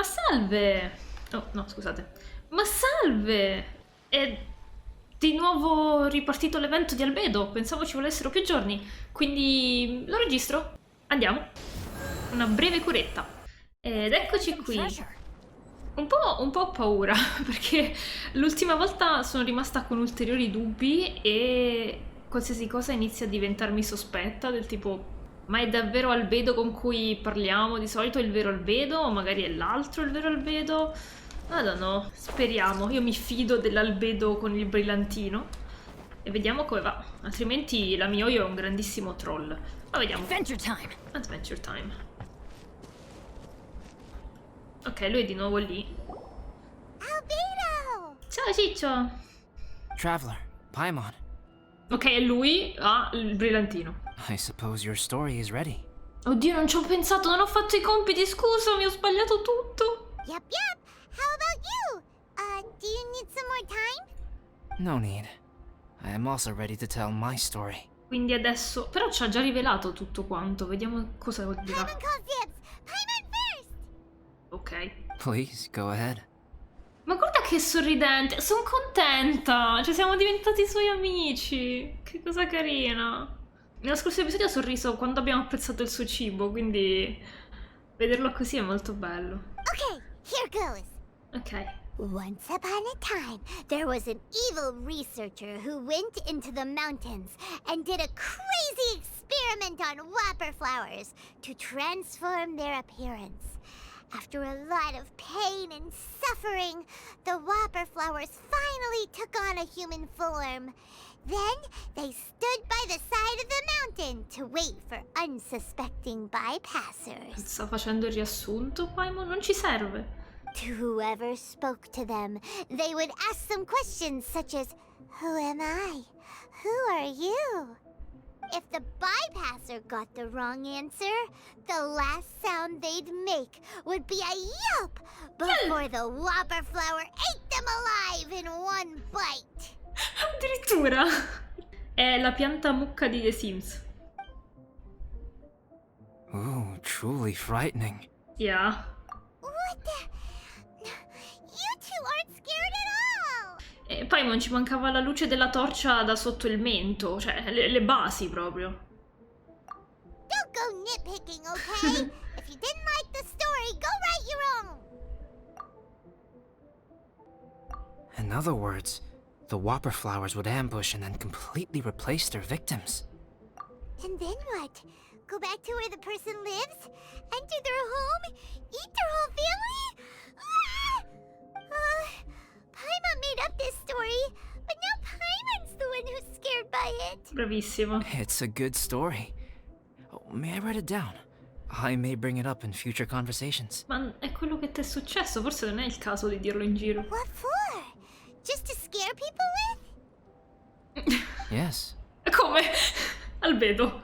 salve! Oh, no, scusate. Ma salve! È di nuovo ripartito l'evento di Albedo. Pensavo ci volessero più giorni. Quindi lo registro. Andiamo. Una breve curetta. Ed eccoci qui. Un po' ho paura, perché l'ultima volta sono rimasta con ulteriori dubbi e qualsiasi cosa inizia a diventarmi sospetta, del tipo, ma è davvero Albedo con cui parliamo di solito il vero Albedo? O magari è l'altro il vero Albedo? I don't know, speriamo. Io mi fido dell'Albedo con il brillantino e vediamo come va. Altrimenti la Mioio è un grandissimo troll. Ma vediamo. Adventure time. Adventure time. Ok, lui è di nuovo lì. Albedo! Ciao Ciccio! Traveler, Paimon, Ok, e lui ha il brillantino. I suppose your story is ready. Oddio, non ci ho pensato, non ho fatto i compiti, scusami, ho sbagliato tutto. Yep. How about you? Do you need some more time? No need. I am also ready to tell my story. Quindi adesso... Però ci ha già rivelato tutto quanto, vediamo cosa dirà. Paimon calls dibs! Paimon first! Ok. Please, go ahead. Ma guarda che sorridente, sono contenta, cioè siamo diventati suoi amici, che cosa carina. Nello scorso episodio ho sorriso quando abbiamo apprezzato il suo cibo, quindi vederlo così è molto bello. Okay, here goes. Ok. Once upon a time, there was an evil researcher who went into the mountains and did a crazy experiment on whopper flowers to transform their appearance. After a lot of pain and suffering, the whopper flowers finally took on a human form. Then they stood by the side of the mountain to wait for unsuspecting bypassers. Sta facendo il riassunto, Paimon? Non ci serve. To whoever spoke to them, they would ask some questions such as, "Who am I? Who are you?" If the bypasser got the wrong answer, the last sound they'd make would be a yelp before the whopper flower ate them alive in one bite. Addirittura! È la pianta mucca di The Sims. Ooh, truly frightening. Yeah. What the? You two aren't scared at all! E Paimon, ci mancava la luce della torcia da sotto il mento, cioè le basi proprio. Don't go nitpicking, okay? If you didn't like the story, go write your own! In other words, the whopper flowers would ambush and then completely replace their victims. And then what? Go back to where the person lives? Enter their home? Eat their whole family? Paimon made up this story, but now Paimon's the one who's scared by it. Bravissimo. It's a good story. Oh, may I write it down? I may bring it up in future conversations. Ma è quello che ti è successo, forse non è il caso di dirlo in giro. What for? Just to scare people with? Yes. Come? Albedo.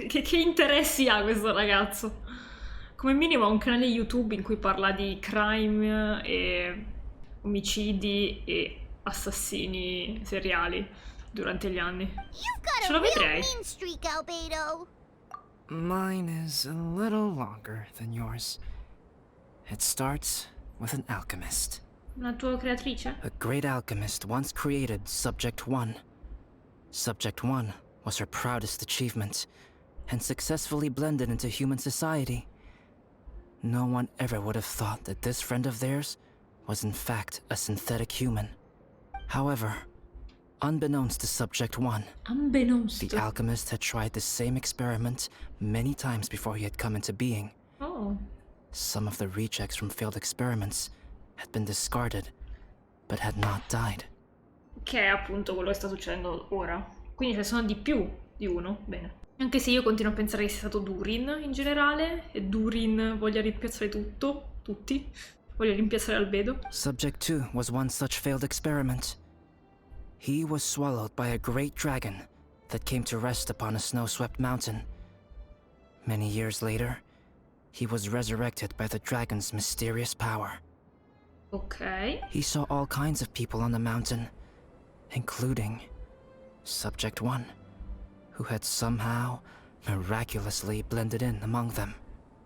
Che interessi ha questo ragazzo? Come minimo ha un canale YouTube in cui parla di crime e omicidi e assassini seriali durante gli anni. You've got Ce a lo real vedrei. mean streak, Albedo. Mine is a little longer than yours. It starts with an alchemist. Una tua creatrice? A great alchemist once created Subject 1. Subject 1 was her proudest achievement, and successfully blended into human society. No one ever would have thought that this friend of theirs was in fact a synthetic human. However, unbeknownst to Subject 1, Unbeknownst. the alchemist had tried the same experiment many times before he had come into being. Oh. Some of the rejects from failed experiments had been discarded, but had not died. Che è appunto quello che sta succedendo ora. Quindi ce ne sono di più di uno. Bene. Anche se io continuo a pensare che sia stato Durin in generale, e Durin voglia rimpiazzare tutto, tutti, voglia rimpiazzare Albedo. Subject 2 was one such failed experiment. He was swallowed by a great dragon that came to rest upon a snow-swept mountain. Many years later, he was resurrected by the dragon's mysterious power. Ok. He saw all kinds of people on the mountain, including Subject 1, who had somehow miraculously blended in among them.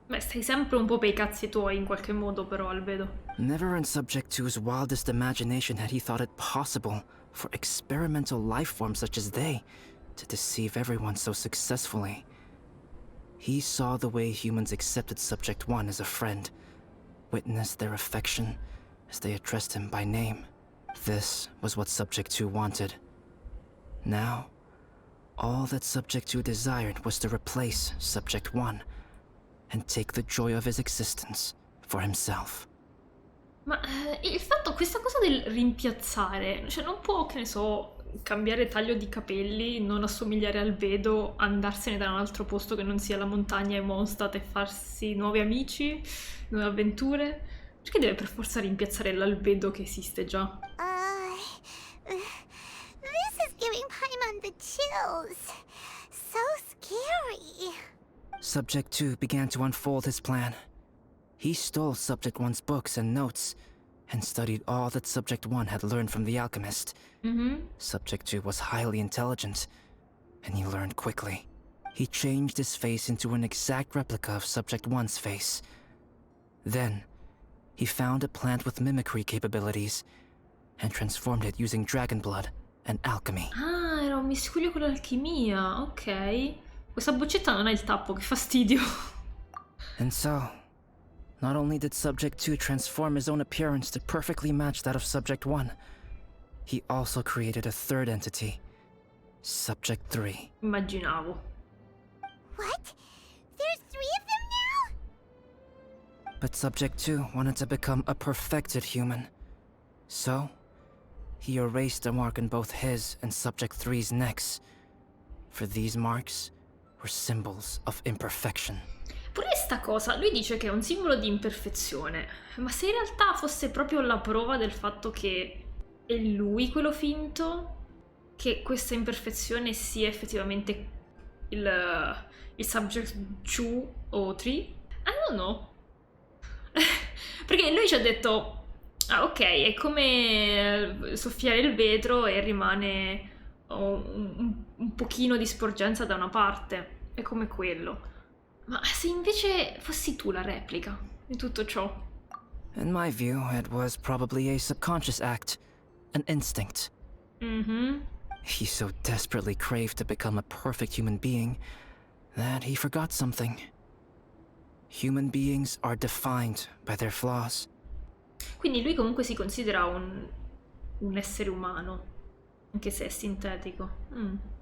Beh, stai sempre un po' per i cazzi tuoi in qualche modo, però, Albedo. Never in Subject 2's wildest imagination had he thought it possible for experimental life forms such as they to deceive everyone so successfully. He saw the way humans accepted Subject 1 as a friend, witnessed their affection as they addressed him by name. This was what Subject 2 wanted. Now, all that Subject 2 desired was to replace Subject 1 and take the joy of his existence for himself. Ma il fatto, questa cosa del rimpiazzare, cioè non può, che ne so, cambiare taglio di capelli, non assomigliare al Albedo, andarsene da un altro posto che non sia la montagna e Mondstadt e farsi nuovi amici, nuove avventure? Perché deve per forza rimpiazzare l'Albedo che esiste già? This is giving Paimon the chills. So scary. Subject 2 began to unfold his plan. He stole Subject 1's books and notes, and studied all that Subject 1 had learned from the alchemist. Subject 2 was highly intelligent, and he learned quickly. He changed his face into an exact replica of Subject 1's face. Then, he found a plant with mimicry capabilities, and transformed it using dragon blood and alchemy. Ah, era un miscuglio con l'alchimia, ok. Questa boccetta non ha il tappo, che fastidio. And so, not only did Subject 2 transform his own appearance to perfectly match that of Subject 1, he also created a third entity, Subject 3. Immaginavo. What? There's 3 of them now? But Subject 2 wanted to become a perfected human. So, he erased a mark on both his and Subject 3's necks. For these marks were symbols of imperfection. Pure sta cosa, lui dice che è un simbolo di imperfezione, ma se in realtà fosse proprio la prova del fatto che è lui quello finto, che questa imperfezione sia effettivamente il subject 2 o 3? I don't know. Perché lui ci ha detto, ah ok, è come soffiare il vetro e rimane un pochino di sporgenza da una parte, è come quello. Ma se invece fossi tu la replica di tutto ciò? In my view, it was probably a subconscious act, an instinct. He so desperately craved to become a perfect human being that he forgot something. Human beings are defined by their flaws. Quindi lui comunque si considera un essere umano, anche se è sintetico.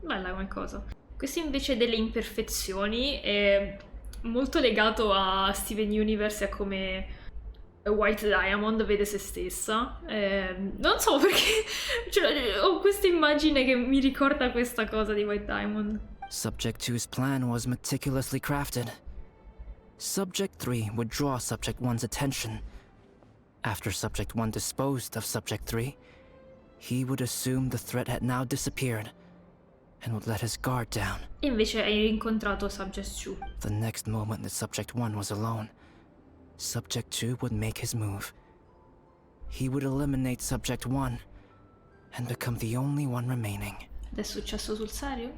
Bella come cosa. Questo invece delle imperfezioni è molto legato a Steven Universe e a come White Diamond vede se stessa. Non so perché, cioè, ho questa immagine che mi ricorda questa cosa di White Diamond. Subject 2's plan was meticulously crafted. Subject 3 would draw Subject 1's attention. After Subject 1 disposed of Subject 3, he would assume the threat had now disappeared and would let his guard down. E invece hai incontrato Subject 2. The next moment that Subject 1 was alone, Subject 2 would make his move. He would eliminate Subject 1 and become the only one remaining. Ed è successo sul serio?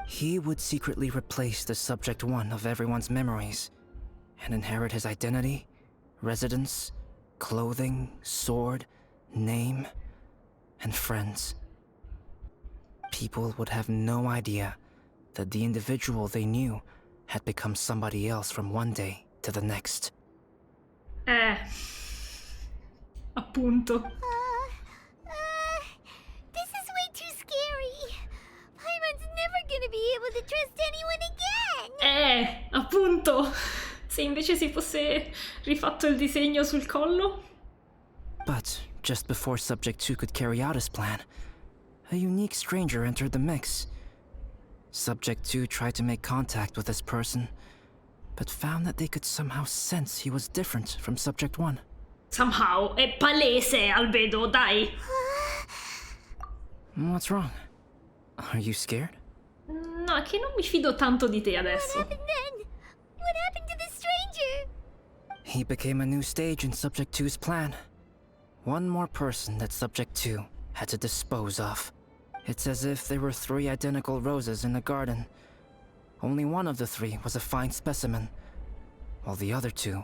He would secretly replace the Subject 1 of everyone's memories and inherit his identity, residence, clothing, sword, name, and friends. People would have no idea that the individual they knew had become somebody else from one day to the next. Appunto. This is way too scary. Paimon's never gonna be able to trust anyone again. Appunto. Se invece si fosse rifatto il disegno sul collo? But just before Subject 2 could carry out his plan, a unique stranger entered the mix. Subject 2 tried to make contact with this person, but found that they could somehow sense he was different from Subject 1. Somehow, è palese, Albedo, dai. What's wrong? Are you scared? No, è che non mi fido tanto di te adesso. What happened then? What happened to the stranger? He became a new stage in Subject 2's plan. One more person that Subject 2 had to dispose of. It's as if there were 3 identical roses in a garden. Only one of the 3 was a fine specimen, while the other two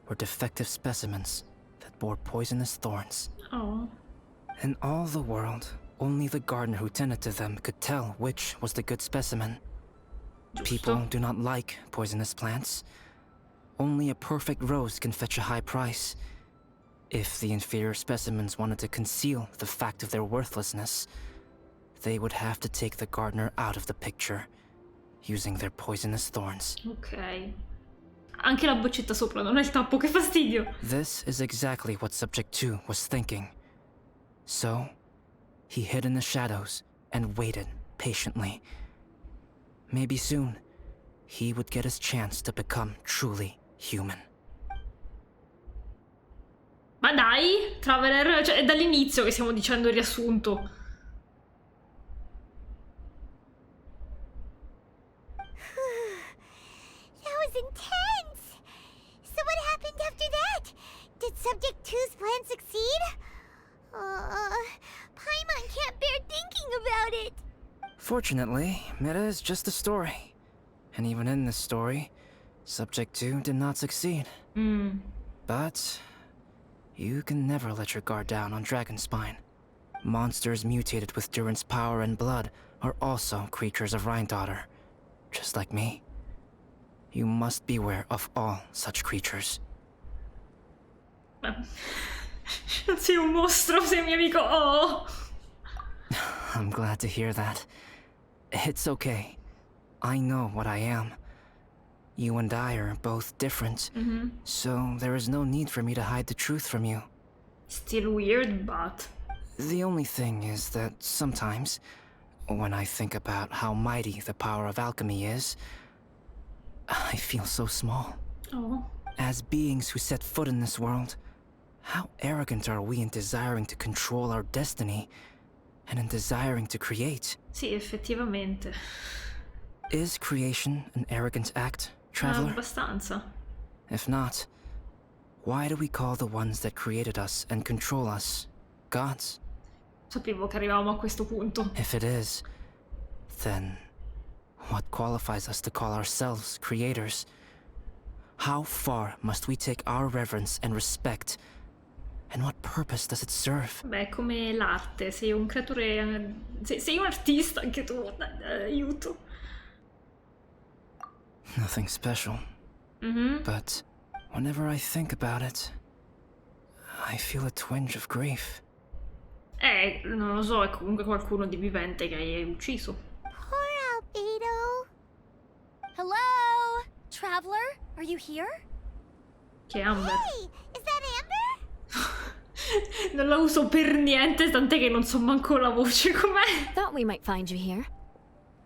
were defective specimens that bore poisonous thorns. Oh. In all the world, only the gardener who tended to them could tell which was the good specimen. People Giusto. do not like poisonous plants. Only a perfect rose can fetch a high price. If the inferior specimens wanted to conceal the fact of their worthlessness, they would have to take the gardener out of the picture, using their poisonous thorns. Ok. Anche la boccetta sopra, non è il tappo, che fastidio. This is exactly what Subject 2 was thinking. So, he hid in the shadows and waited patiently. Maybe soon, he would get his chance to become truly human. Ma dai, Traveler, cioè è dall'inizio che stiamo dicendo il riassunto. That was intense! So what happened after that? Did Subject 2's plan succeed? Paimon can't bear thinking about it! Fortunately, it is just a story. And even in this story, Subject 2 did not succeed. But you can never let your guard down on Dragonspine. Monsters mutated with Durin's power and blood are also creatures of Rhine-Daughter, just like me. You must beware of all such creatures. Non sei un mostro, sei mio amico. Oh. I'm glad to hear that. It's okay. I know what I am. You and I are both different, so there is no need for me to hide the truth from you. Still weird, but... The only thing is that sometimes, when I think about how mighty the power of alchemy is, I feel so small. Oh. As beings who set foot in this world, how arrogant are we in desiring to control our destiny and in desiring to create? Sì, effettivamente. Is creation an arrogant act, Traveler? Abbastanza. If not, why do we call the ones that created us and control us gods? Sapevo che arrivavamo a questo punto. If it is, then what qualifies us to call ourselves creators? How far must we take our reverence and respect? And what purpose does it serve? Beh, è come l'arte, sei un creatore... Sei un artista anche tu, aiuto. Nothing special. But whenever I think about it, I feel a twinge of grief. Non lo so, è comunque qualcuno di vivente che hai ucciso. Poor Albedo. Hello? Traveler? Are you here? Che è Amber. Hey, is that Amber? Non la uso per niente, tant'è che non so manco la voce com'è. Thought we might find you here.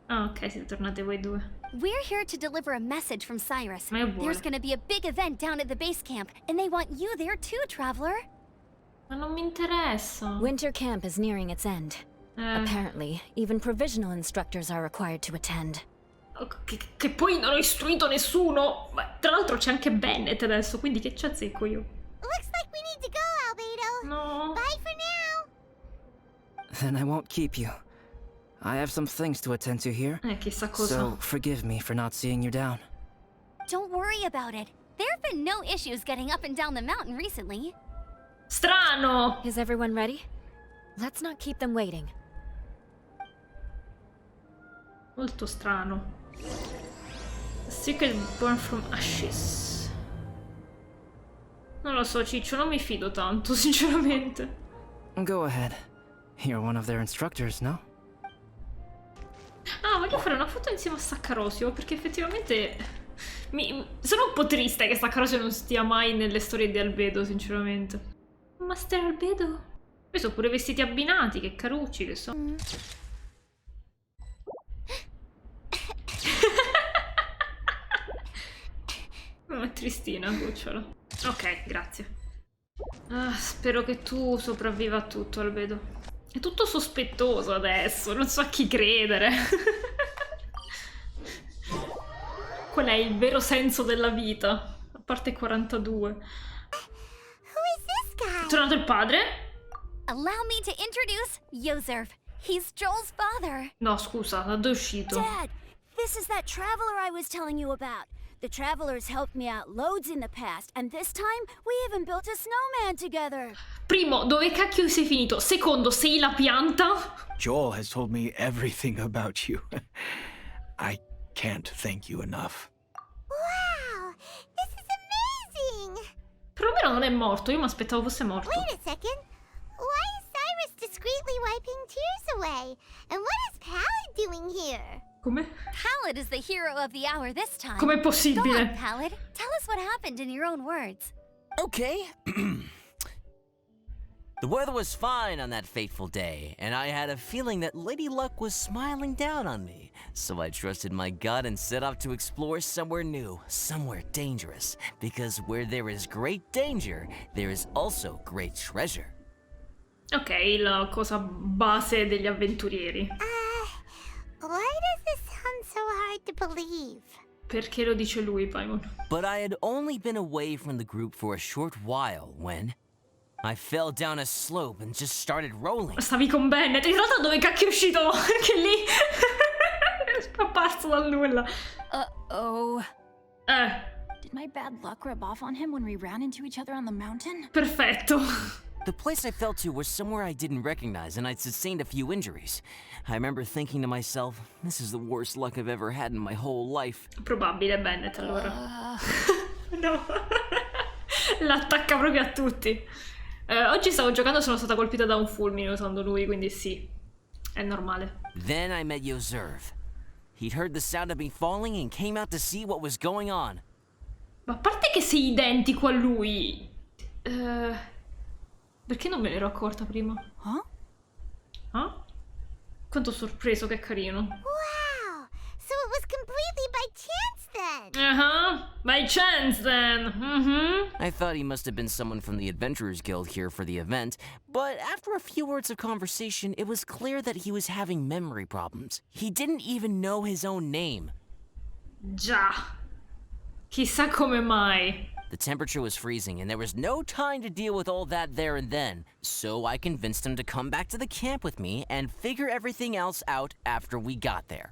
Ah, ok, siete tornate voi due. We're here to deliver a message from Cyrus. Ma è buono. There's gonna be a big event down at the base camp, and they want you there too, Traveler. Ma non mi interessa. Winter camp is nearing its end. Apparently, even provisional instructors are required to attend. Che poi non ho istruito nessuno. Ma tra l'altro c'è anche Bennett adesso, quindi che ci azzecco io? Looks like we need to go, Albedo. No. Bye for now. Then I won't keep you. I have some things to attend to here, Chissà cosa. so forgive me for not seeing you down. Don't worry about it. There have been no issues getting up and down the mountain recently. Strano! Is everyone ready? Let's not keep them waiting. Molto strano. A secret born from ashes. Non lo so, Ciccio, non mi fido tanto, sinceramente. Go ahead. You're one of their instructors, no? Ah, voglio fare una foto insieme a Saccarosio, perché effettivamente... Sono un po' triste che Saccarosio non stia mai nelle storie di Albedo, sinceramente. Master Albedo? Poi sono pure vestiti abbinati, che carucci che sono. Oh, è tristina, cucciola. Ok, grazie. Ah, spero che tu sopravviva a tutto, Albedo. È tutto sospettoso adesso, non so a chi credere. Qual è il vero senso della vita? A parte 42. Who is this guy? È tornato il padre? Allow me to introduce Yozerv. He's Joel's father. No, scusa, da dove è uscito? Dad, this is that traveler I was telling you about. The travelers helped me out loads in the past, and this time we even built a snowman together. Primo, dove cacchio sei finito? Secondo, sei la pianta? Joel has told me everything about you. I can't thank you enough. Wow, this is amazing! Perlomeno non è morto, io mi aspettavo fosse morto. Wait a second. Why is Cyrus discreetly wiping tears away? And what is Pallid doing here? Come? Pallid is the hero of the hour this time. Com'è Go on, possibile? Pallid. Tell us what happened in your own words. Okay. The weather was fine on that fateful day, and I had a feeling that Lady Luck was smiling down on me. So I trusted my gut and set off to explore somewhere new, somewhere dangerous. Because where there is great danger, there is also great treasure. Ok, la cosa base degli avventurieri. Why does this sound so hard to believe? Perché lo dice lui, Paimon? But I had only been away from the group for a short while when I fell down a slope and just started rolling. Stavi con Bennett. In realtà dove cacchio è uscito? Perché lì è scomparso dal nulla. Uh-oh. Eh, Did my bad luck rub off on him when we ran into each other on the mountain? perfetto. The place I fell to was somewhere I didn't recognize, and I'd sustained a few injuries. I remember thinking to myself, this is the worst luck I've ever had in my whole life. Probabile Bennett allora. No. L'attacca proprio a tutti. Oggi stavo giocando e sono stata colpita da un fulmine usando lui, quindi sì, è normale. Then I met Yoserv. He'd heard the sound of me falling and came out to see what was going on. Ma a parte che sei identico a lui, perché non me ne ero accorta prima? Huh? Ah? Quanto sorpreso, che carino. Wow, so it was completely by chance then. By chance then. I thought he must have been someone from the Adventurers Guild here for the event, but after a few words of conversation, it was clear that he was having memory problems. He didn't even know his own name. Già. Chissà come mai. The temperature was freezing, and there was no time to deal with all that there and then, so I convinced him to come back to the camp with me and figure everything else out after we got there.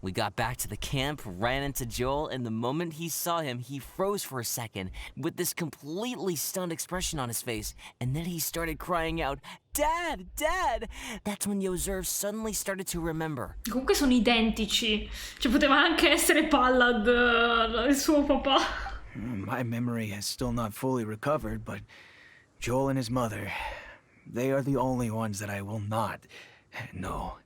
We got back to the camp, ran into Joel, and the moment he saw him, he froze for a second with this completely stunned expression on his face, and then he started crying out, "Dad! Dad!" That's when Yoserv suddenly started to remember. Comunque sono identici. Cioè poteva anche essere Pallad, il suo papà. My memory has still not fully recovered, but Joel and his mother, they are the only ones that I will not, no,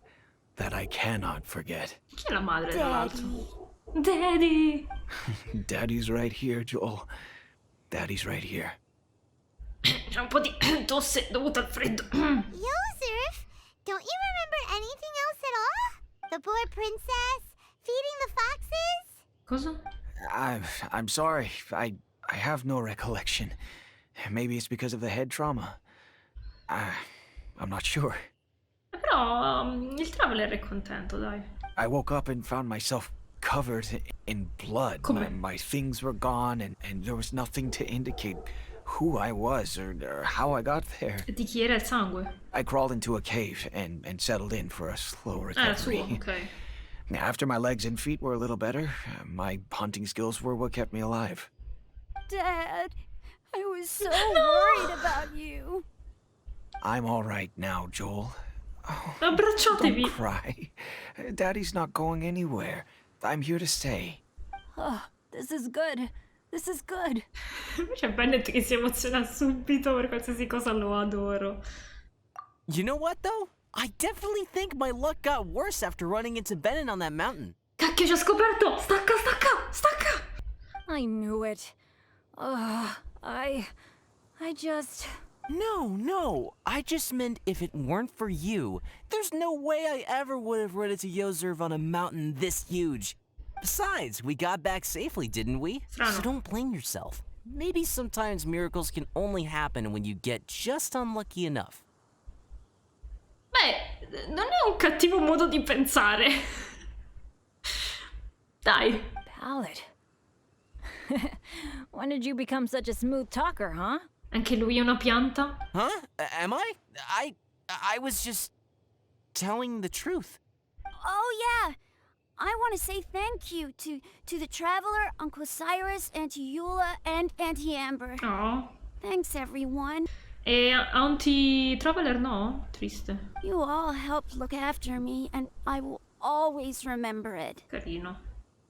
that I cannot forget. Chi è la madre, tra l'altro? Daddy! Daddy's right here, Joel. Daddy's right here. C'è un po' di tosse dovuta al freddo. Yoserf, don't you remember anything else at all? The poor princess, feeding the foxes? Cosa? I'm sorry. I have no recollection. Maybe it's because of the head trauma. I'm not sure. Però il traveler è contento, dai. I woke up and found myself covered in blood. My things were gone, and there was nothing to indicate who I was or how I got there. Di chi era il sangue? I crawled into a cave and settled in for a slow Ah, il suo, recovery. ok. After my legs and feet were a little better, my hunting skills were what kept me alive. Dad, I was so worried about you. I'm all right now, Joel. Abbracciatevi. Don't cry. Daddy's not going anywhere. I'm here to stay. Oh, this is good. This is good. C'è Bennett che si emoziona subito per qualsiasi cosa, lo adoro. You know what, though? I definitely think my luck got worse after running into Bennett on that mountain. Cacchio, ci ha scoperto! Stacca, stacca, stacca! I knew it. I just... No. I just meant if it weren't for you, there's no way I ever would have run into Yoserv on a mountain this huge. Besides, we got back safely, didn't we? Strano. So don't blame yourself. Maybe sometimes miracles can only happen when you get just unlucky enough. Beh, non è un cattivo modo di pensare. Dai. Pallid. When did you become such a smooth talker, huh? Anche lui è una pianta? Huh? Am I? I was just telling the truth. Oh, yeah. I want to say thank you to the Traveler, Uncle Cyrus, Auntie Eula, and Auntie Amber. Oh. Thanks, everyone. E anti-traveler no? Triste. You all helped look after me, and I will always remember it. Carino.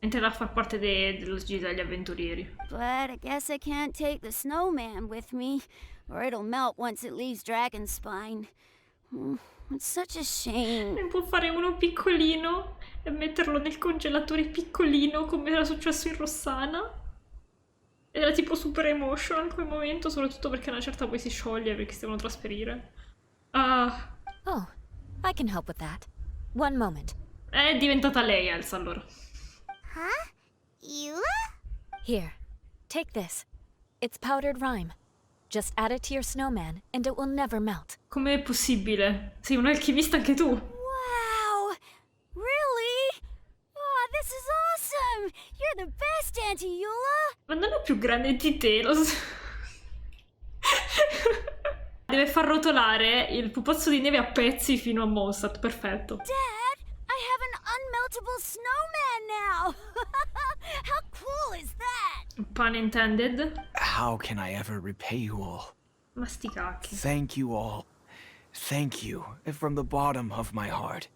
Entrerà a far parte dello giro degli avventurieri. But I guess I can't take the snowman with me, or it'll melt once it leaves Dragonspine. It's such a shame. Ne può fare uno piccolino e metterlo nel congelatore piccolino come era successo in Rossana. Era tipo super emotional quel momento, soprattutto perché una certa poi si scioglie perché si devono trasferire. Ah. Oh, I can help with that. One moment. È diventata lei, Elsa, allora. Huh? Eula? Here, take this. It's powdered rime. Just add it to your snowman and it will never melt. Com'è possibile? Sei un alchimista anche tu. Wow! Really? Oh, this is awesome! You're the best, Auntie Eula! Ma non è più grande di te, lo so. Deve far rotolare il pupazzo di neve a pezzi fino a Mondstadt, perfetto. Dad, I have an unmeltable snowman now! How cool is that? Pun intended. How can I ever repay you all? Ma sti cacchi. Thank you all. Thank you from the bottom of my heart.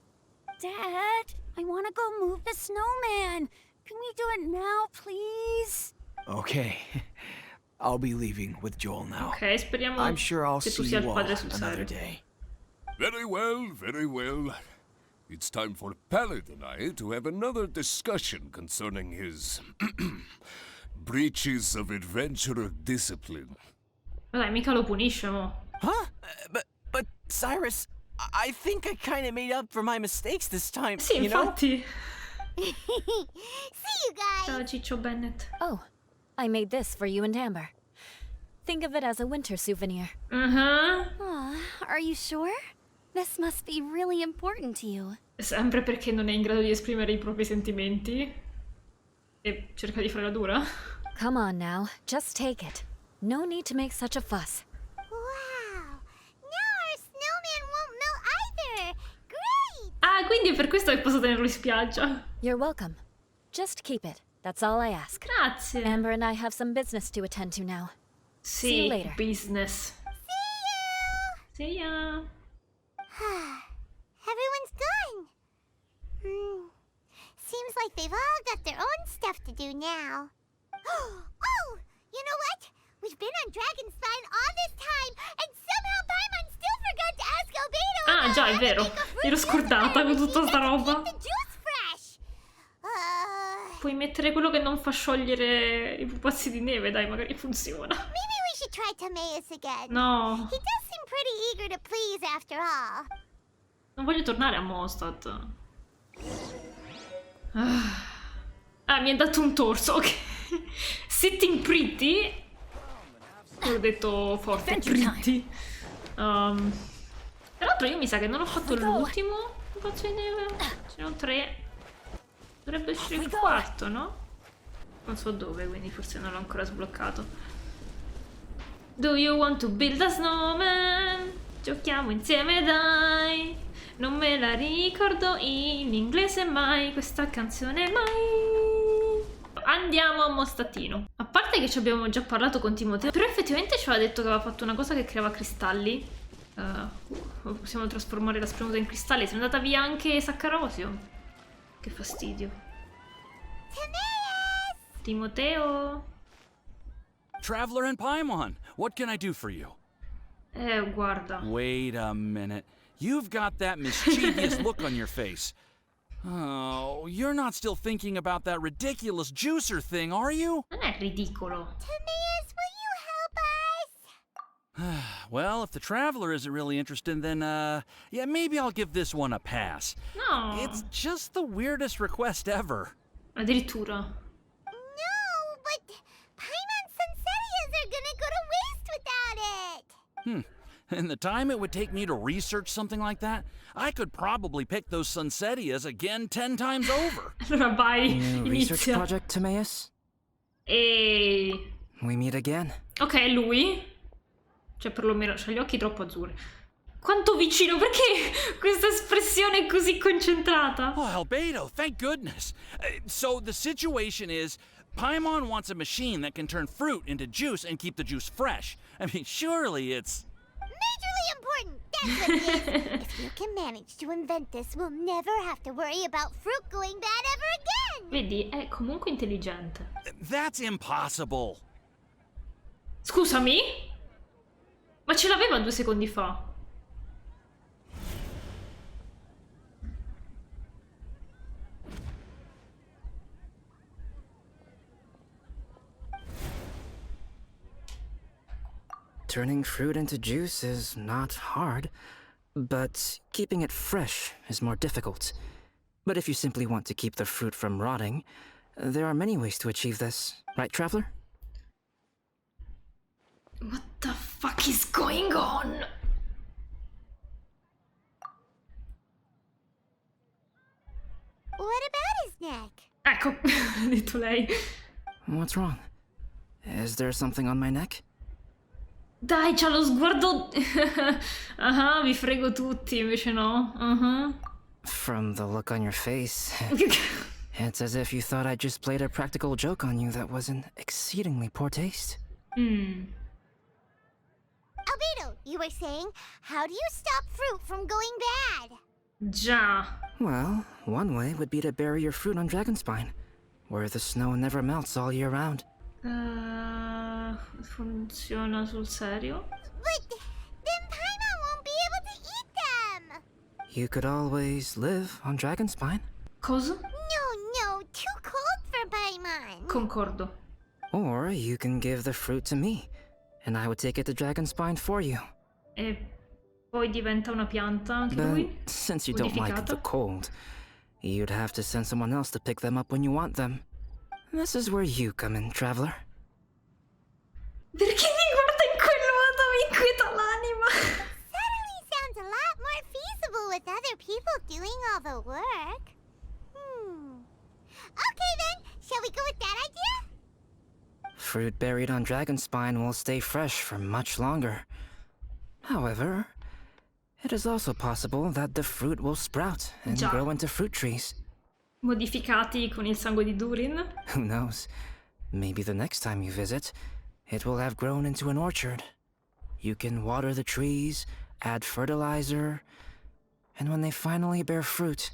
Dad, I want to go move the snowman. Can we do it now, please? Okay. I'll be leaving with Joel now. Ok, speriamo I'm sure I'll che tu see sia il you all padre sul another serio. day. Very well, very well. It's time for Pallet and I to have another discussion concerning his breaches of adventurer discipline. Ma dai, mica lo punisce, mo. Huh? But Cyrus, I think I kind of made up for my mistakes this time. Sì, you know? infatti. See you guys. Ciao, Ciccio Bennett. Oh, I made this for you and Amber. Think of it as a winter souvenir. Aw, are you sure? This must be really important to you. Sempre perché non è in grado di esprimere i propri sentimenti. E cerca di fare la dura. Come on now, just take it. No need to make such a fuss. Wow. Now our snowman won't melt either. Great. Ah, quindi è per questo che posso tenerlo in spiaggia. You're welcome. Just keep it. That's all I ask. Grazie. Amber and I have some business to attend to now. See you Sì, later. business. See ya. Everyone's gone. Seems like they've all got their own stuff to do now. Oh, you know what? We've been on Dragonspine all this time, and somehow Paimon still forgot to ask Albedo Ah, about già, how è to vero. make a fruit Ero juice scordata con tutta sta machine roba. to keep the juice fresh. Puoi mettere quello che non fa sciogliere i pupazzi di neve, dai, magari funziona. Maybe we should try Timaeus again. No, He does seem pretty eager to please after all. non voglio tornare a Mondstadt. Ah, mi è dato un torso, ok. Sitting pretty. L'ho detto forte, pretty. Tra l'altro io mi sa che non ho fatto l'ultimo pupazzo di neve. Ce ne ho 3. Dovrebbe uscire il quarto, no? Non so dove, quindi forse non l'ho ancora sbloccato. Do you want to build a snowman? Giochiamo insieme, dai. Non me la ricordo in inglese mai, questa canzone mai. Andiamo a Mondstadtino. A parte che ci abbiamo già parlato con Timoteo, però effettivamente ci aveva detto che aveva fatto una cosa che creava cristalli. Possiamo trasformare la spremuta in cristalli. Se n'è andata via anche Saccarosio. Che fastidio. Timoteo. Traveler and Paimon, what can I do for you? Guarda. Wait a minute. You've got that mischievous look on your face. Oh, you're not still thinking about that ridiculous juicer thing, are you? Non è ridicolo. Timaeus, will you help us? Well, if the Traveler isn't really interested, then, yeah, maybe I'll give this one a pass. No. It's just the weirdest request ever. Addirittura. No, but Paimon's Sunsettias are gonna go to waste without it. And the time it would take me to research something like that, I could probably pick those Sunsettias again 10 times over. Allora vai, New research inizia. project, Timaeus? E... We meet again. Ok, lui. Cioè perlomeno c'ha gli occhi troppo azzurri. Quanto vicino, perché questa espressione è così concentrata? Oh, Albedo, thank goodness. So the situation is, Paimon wants a machine that can turn fruit into juice and keep the juice fresh. I mean, surely it's... Majorly important, that's what it is. If you can manage to invent this, we'll never have to worry about fruit going bad ever again. Vedi, è comunque intelligente. That's impossible. Scusami? Ma ce l'aveva 2 secondi fa. Turning fruit into juice is not hard, but keeping it fresh is more difficult. But if you simply want to keep the fruit from rotting, there are many ways to achieve this. Right, Traveler? What the fuck is going on? What about his neck? Ecco, ha detto lei. What's wrong? Is there something on my neck? Dai, c'ha lo sguardo... Ah, vi frego tutti, invece no. From the look on your face, it's as if you thought I just played a practical joke on you that was in exceedingly poor taste. Albedo, you were saying, how do you stop fruit from going bad? Già. Well, one way would be to bury your fruit on Dragonspine, where the snow never melts all year round. Funziona sul serio? But then Paimon won't be able to eat them. You could always live on Dragonspine. Cosa? No, too cold for Paimon. Concordo. Or you can give the fruit to me, and I would take it to Dragonspine for you. E poi diventa una pianta anche But lui? since you don't like the Modificata? cold, you'd have to send someone else to pick them up when you want them. This is where you come in, Traveler. Perché mi guarda in quel modo? Mi inquieta l'anima. Suddenly sounds a lot more feasible with other people doing all the work. Okay then, shall we go with that idea? Fruit buried on Dragonspine will stay fresh for much longer. However, it is also possible that the fruit will sprout and Già. grow into fruit trees. Modificati con il sangue di Durin? Who knows? Maybe the next time you visit, it will have grown into an orchard. You can water the trees, add fertilizer, and when they finally bear fruit,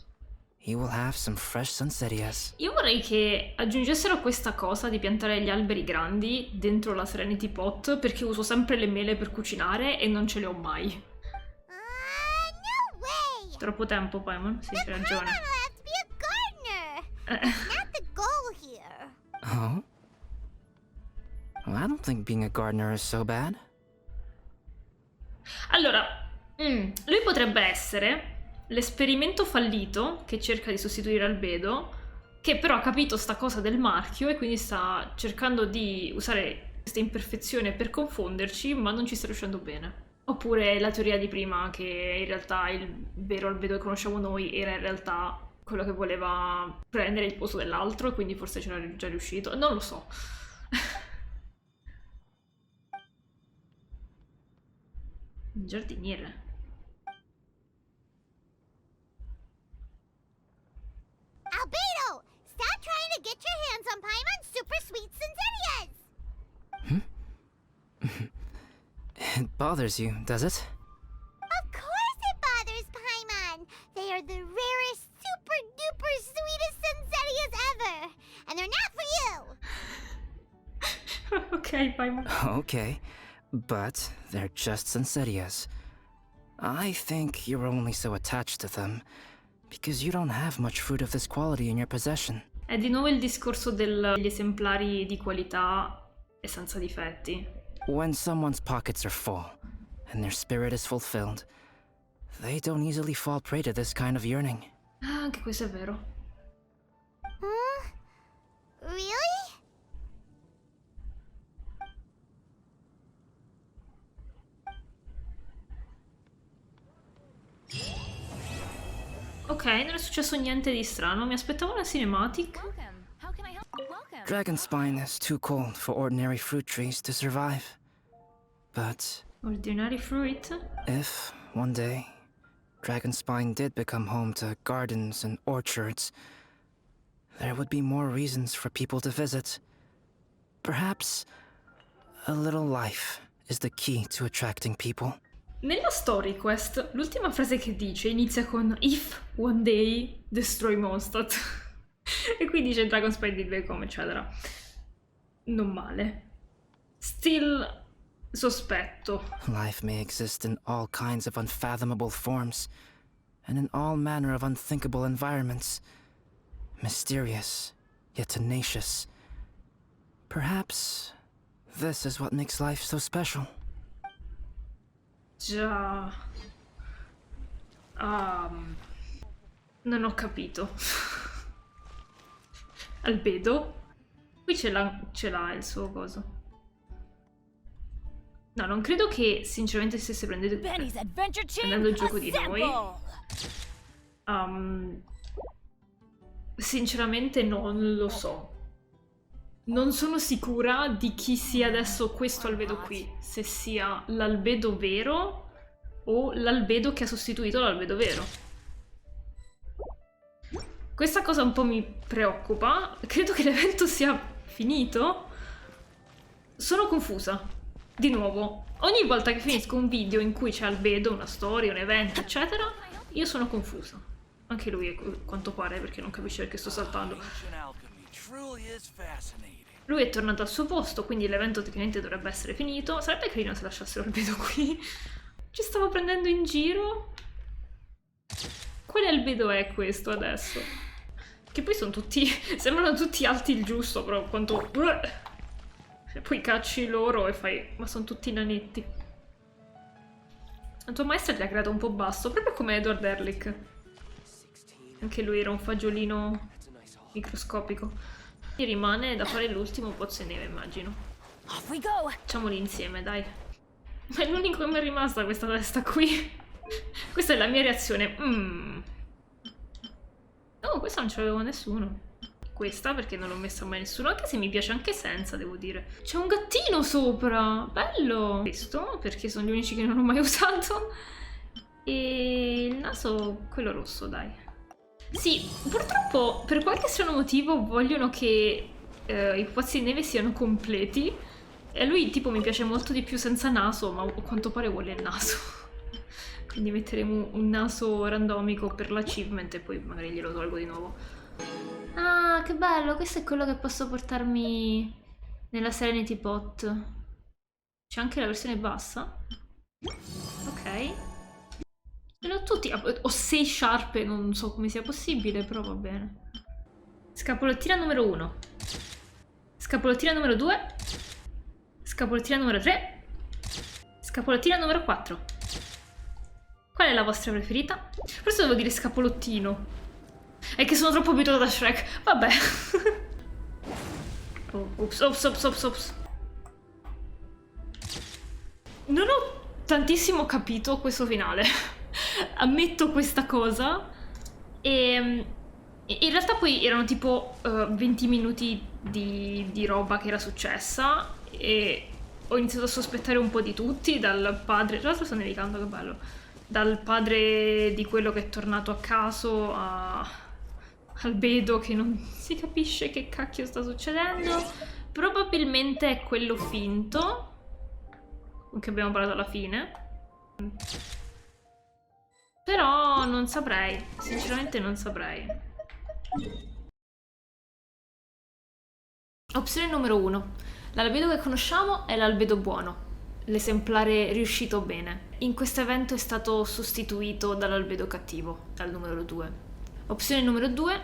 you will have some fresh sunsettias. Io vorrei che aggiungessero questa cosa di piantare gli alberi grandi dentro la Serenity Pot, perché uso sempre le mele per cucinare e non ce le ho mai. No way! Troppo tempo, Paimon. Sì, c'hai ragione. Paimon will have to be a gardener. It's not the goal here. Oh? Well, I don't think being a gardener is so bad. Allora, lui potrebbe essere l'esperimento fallito che cerca di sostituire Albedo, che però ha capito sta cosa del marchio e quindi sta cercando di usare questa imperfezione per confonderci, ma non ci sta riuscendo bene. Oppure la teoria di prima, che in realtà il vero Albedo che conosciamo noi era in realtà quello che voleva prendere il posto dell'altro e quindi forse c'era già riuscito. Non lo so. Il giardiniere. Albedo, stop trying to get your hands on Paimon's super sweet Sensetias! It bothers you, does it? Of course it bothers Paimon! They are the rarest, super duper sweetest Sensetias ever! And they're not for you! Ok, Paimon. Okay, but they're just Sensetias. I think you're only so attached to them because you don't have much fruit of this quality in your possession. È di nuovo il discorso degli esemplari di qualità e senza difetti. When someone's pockets are full and their spirit is fulfilled, they don't easily fall prey to this kind of yearning. Ah, anche questo è vero. Really? Ok, non è successo niente di strano. Mi aspettavo una cinematic. Welcome. How can I help? Welcome. Dragonspine is too cold for ordinary fruit trees to survive. But Ordinary fruit? if one day, Dragonspine did become home to gardens and orchards, there would be more reasons for people to visit. Perhaps a little life is the key to attracting people. Nella story quest, l'ultima frase che dice inizia con If one day destroy Mondstadt. E qui dice Dragonspine di Becom, eccetera. Non male. Still sospetto. Life may exist in all kinds of unfathomable forms, and in all manner of unthinkable environments. Mysterious, yet tenacious. Perhaps this is what makes life so special. Già. Non ho capito. Albedo? Qui ce l'ha il suo coso. No, non credo che sinceramente stesse prendendo il gioco di noi. Sinceramente non lo so. Non sono sicura di chi sia adesso questo albedo qui. Se sia l'albedo vero o l'albedo che ha sostituito l'albedo vero. Questa cosa un po' mi preoccupa. Credo che l'evento sia finito. Sono confusa. Di nuovo. Ogni volta che finisco un video in cui c'è albedo, una storia, un evento, eccetera, io sono confusa. Anche lui, a quanto pare, perché non capisce perché sto saltando. Lui è tornato al suo posto, quindi l'evento tecnicamente dovrebbe essere finito. Sarebbe carino se lasciassero albedo qui. Ci stavo prendendo in giro. Quale albedo è questo adesso? Che poi sono tutti... sembrano tutti alti il giusto, però quanto... E poi cacci loro e fai... ma sono tutti nanetti. La tua maestra ti ha creato un po' basso, proprio come Edward Erlich. Anche lui era un fagiolino microscopico. Mi rimane da fare l'ultimo pozzo di neve, immagino. Facciamoli insieme, dai. Ma è l'unico che mi è rimasta questa testa qui. Questa è la mia reazione. Oh, questa non ce l'avevo nessuno. Questa perché non l'ho messa mai nessuno, anche se mi piace anche senza, devo dire. C'è un gattino sopra, bello! Questo, perché sono gli unici che non ho mai usato. E il naso, quello rosso, dai. Sì, purtroppo per qualche strano motivo vogliono che i pupazzi di neve siano completi. E a lui tipo mi piace molto di più senza naso, ma a quanto pare vuole il naso. Quindi metteremo un naso randomico per l'achievement e poi magari glielo tolgo di nuovo. Ah, che bello, questo è quello che posso portarmi nella Serenity Pot. C'è anche la versione bassa? Ok. Ce l'ho tutti. Ho 6 sciarpe, non so come sia possibile, però va bene. Scapolottina numero 1. Scapolottina numero 2. Scapolottina numero 3. Scapolottina numero 4. Qual è la vostra preferita? Forse devo dire scapolottino. È che sono troppo abituata a Shrek. Vabbè. Oh, ops. Non ho tantissimo capito questo finale. Ammetto questa cosa. E in realtà poi erano tipo 20 minuti di roba che era successa. E ho iniziato a sospettare un po' di tutti. Dal padre... Tra l'altro sta nevicando, che bello. Dal padre di quello che è tornato a caso a... Albedo che non si capisce che cacchio sta succedendo. Probabilmente è quello finto che abbiamo parlato alla fine. Però non saprei. Sinceramente non saprei. Opzione numero 1. L'albedo che conosciamo è l'albedo buono, l'esemplare riuscito bene. In questo evento è stato sostituito dall'albedo cattivo, dal numero 2. Opzione numero 2,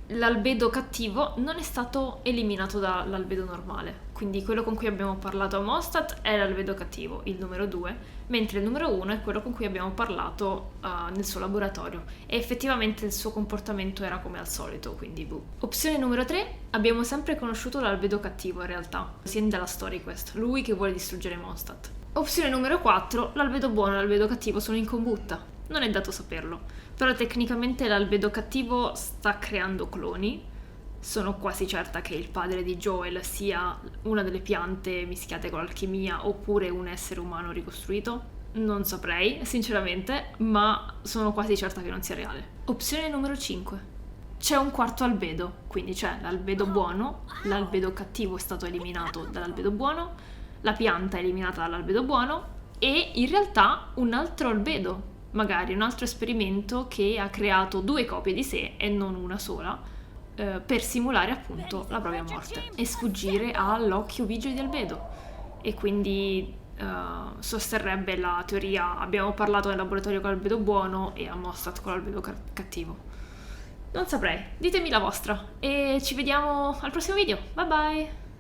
l'albedo cattivo non è stato eliminato dall'albedo normale, quindi quello con cui abbiamo parlato a Mondstadt è l'albedo cattivo, il numero 2, mentre il numero 1 è quello con cui abbiamo parlato nel suo laboratorio e effettivamente il suo comportamento era come al solito, quindi boh. Opzione numero 3, abbiamo sempre conosciuto l'albedo cattivo in realtà, sia dalla story quest, lui che vuole distruggere Mondstadt. Opzione numero 4, l'albedo buono e l'albedo cattivo sono in combutta. Non è dato saperlo, però tecnicamente l'albedo cattivo sta creando cloni Sono quasi certa che il padre di Joel sia una delle piante mischiate con l'alchimia oppure un essere umano ricostruito. Non saprei, sinceramente, ma sono quasi certa che non sia reale. Opzione numero 5. C'è un quarto albedo, quindi c'è l'albedo buono, l'albedo cattivo è stato eliminato dall'albedo buono, la pianta è eliminata dall'albedo buono e in realtà un altro albedo, magari un altro esperimento che ha creato 2 copie di sé e non una sola, per simulare appunto la propria morte e sfuggire all'occhio vigile di Albedo. E quindi sosterrebbe la teoria: abbiamo parlato nel laboratorio con l'albedo buono e a Mostrat con l'albedo cattivo. Non saprei, ditemi la vostra e ci vediamo al prossimo video, bye bye!